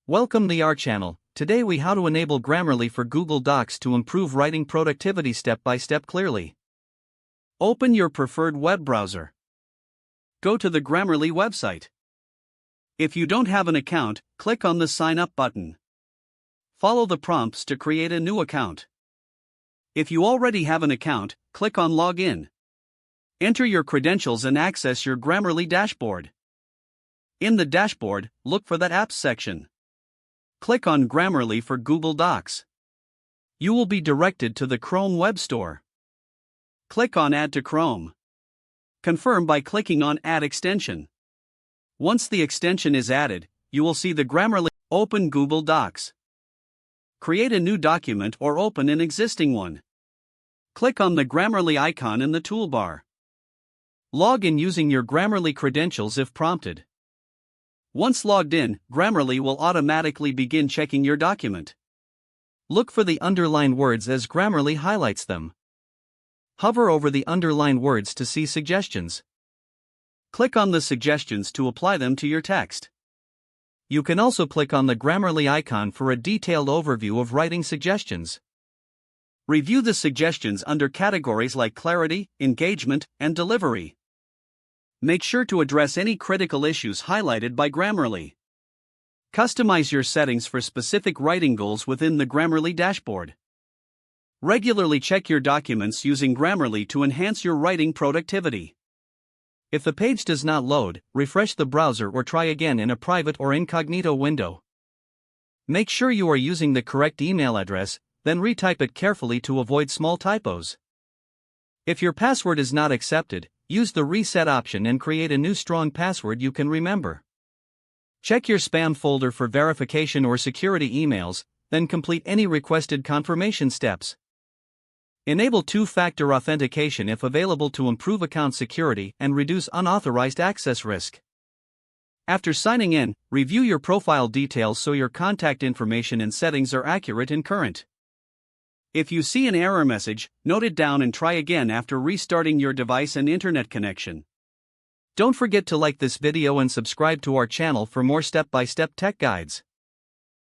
Welcome to our channel. Today we how to enable Grammarly for Google Docs to improve writing productivity step by step clearly. Open your preferred web browser. Go to the Grammarly website. If you don't have an account, click on the Sign Up button. Follow the prompts to create a new account. If you already have an account, click on Login. Enter your credentials and access your Grammarly dashboard. In the dashboard, look for the Apps section. Click on Grammarly for Google Docs. You will be directed to the Chrome Web Store. Click on Add to Chrome. Confirm by clicking on Add Extension. Once the extension is added, you will see the Grammarly. Open Google Docs. Create a new document or open an existing one. Click on the Grammarly icon in the toolbar. Log in using your Grammarly credentials if prompted. Once logged in, Grammarly will automatically begin checking your document. Look for the underlined words as Grammarly highlights them. Hover over the underlined words to see suggestions. Click on the suggestions to apply them to your text. You can also click on the Grammarly icon for a detailed overview of writing suggestions. Review the suggestions under categories like clarity, engagement, and delivery. Make sure to address any critical issues highlighted by Grammarly. Customize your settings for specific writing goals within the Grammarly dashboard. Regularly check your documents using Grammarly to enhance your writing productivity. If the page does not load, refresh the browser or try again in a private or incognito window. Make sure you are using the correct email address, then retype it carefully to avoid small typos. If your password is not accepted, use the reset option and create a new strong password you can remember. Check your spam folder for verification or security emails, then complete any requested confirmation steps. Enable two-factor authentication if available to improve account security and reduce unauthorized access risk. After signing in, review your profile details so your contact information and settings are accurate and current. If you see an error message, note it down and try again after restarting your device and internet connection. Don't forget to like this video and subscribe to our channel for more step-by-step tech guides.